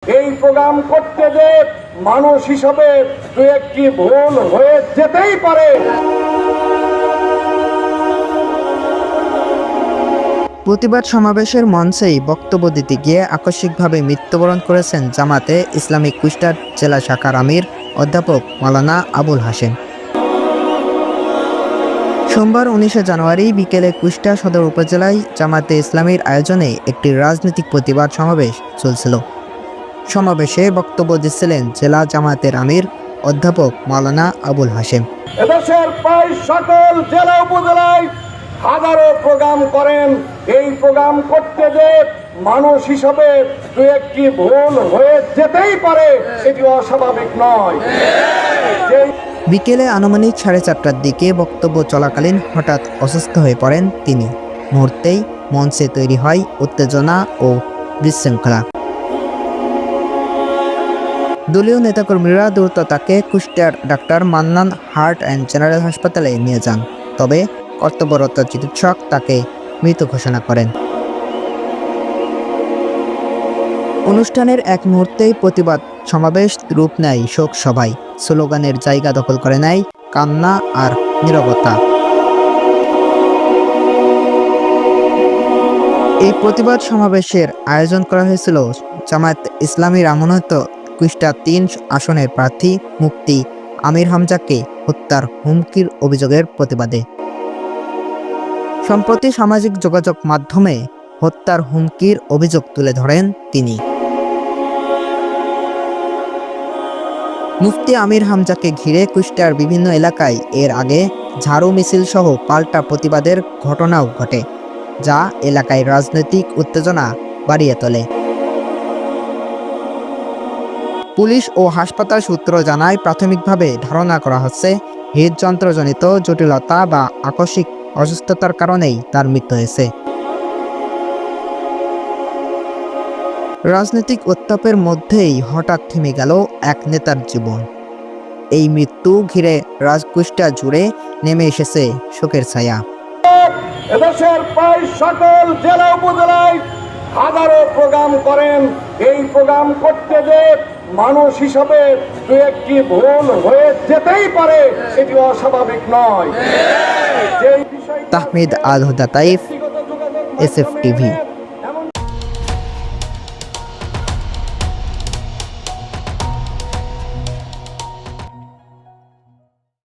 এই প্রোগ্রাম করতে যে মানুষ হিসাবে দু একটি ভুল হয়ে যেতেই পারে। প্রতিবাদ সমাবেশের মঞ্চেই বক্তব্য দিতে গিয়ে আকস্মিকভাবে মৃত্যুবরণ করেছেন জামাতে ইসলামী কুষ্টিয়া জেলা শাখার আমির অধ্যাপক মাওলানা আবুল হাশেম। সোমবার 19 জানুয়ারি বিকেলে কুষ্টিয়া সদর উপজেলায় জামাতে ইসলামীর আয়োজনে একটি রাজনৈতিক প্রতিবাদ সমাবেশ চলছিল। সমাবেশে বক্তব্য দিচ্ছিলেন জেলা জামাতের আমির অধ্যাপক মাওলানা আবুল হাশেম। এদেশের প্রায় সকল জেলা উপজেলায় হাজারো প্রোগ্রাম করেন। এই প্রোগ্রাম করতে যে মানুষ হিসাবে দু একটি ভুল হয়ে যেতেই পারে, এটি অস্বাভাবিক নয়। বিকেলে আনুমানিক 4:30টার দিকে বক্তব্য চলাকালীন হঠাৎ অসুস্থ হয়ে পড়েন তিনি। মুহূর্তেই মঞ্চে তৈরি হয় উত্তেজনা ও বিশৃঙ্খলা। দলীয় নেতাকর্মীরা দ্রুত তাকে কুষ্টিয়ার doctor Mannan heart and general হাসপাতালে নিয়ে যান। তবে কর্তব্যরত চিকিৎসক তাকে মৃত ঘোষণা করেন। অনুষ্ঠানের এক মুহূর্তেই প্রতিবাদ সমাবেশ রূপ নেয় শোক সভায়। স্লোগানের জায়গা দখল করে নেয় কান্না আর নীরবতা। এই প্রতিবাদ সমাবেশের আয়োজন করা হয়েছিল জামায়াত ইসলামীর মনোনীত কুষ্টিয়া 3 আসনের প্রার্থী মুফতি আমির হামজাকে হত্যার হুমকির অভিযোগের প্রতিবাদে। সম্প্রতি সামাজিক যোগাযোগ মাধ্যমে হত্যার হুমকির অভিযোগ তুলে ধরেন তিনি। মুফতি আমির হামজাকে ঘিরে কুষ্টিয়ার বিভিন্ন এলাকায় এর আগে ঝাড়ু মিছিল সহ পাল্টা প্রতিবাদের ঘটনাও ঘটে, যা এলাকায় রাজনৈতিক উত্তেজনা বাড়িয়ে তোলে। পুলিশ ও হাসপাতাল সূত্র জানায়, প্রাথমিকভাবে ধারণা করা হচ্ছে হৃদযন্ত্রজনিত জটিলতা বা আকস্মিক অসুস্থতার কারণেই তার মৃত্যু হয়েছে। রাজনৈতিক উত্তাপের মধ্যেই হঠাৎ থেমে গেল এক নেতার জীবন। এই মৃত্যু ঘিরে কুষ্টিয়া জুড়ে নেমে এসেছে শোকের ছায়া। এদেশের প্রায় সকল জেলা উপজেলায় হাজারো প্রোগ্রাম করেন। এই প্রোগ্রাম করতে যে মানুষ হিসাবে দু একটি ভুল হয়ে যেতেই পারে, এটি অস্বাভাবিক নয়। তাহমিদ আল হুদা তাইফ, SF TV।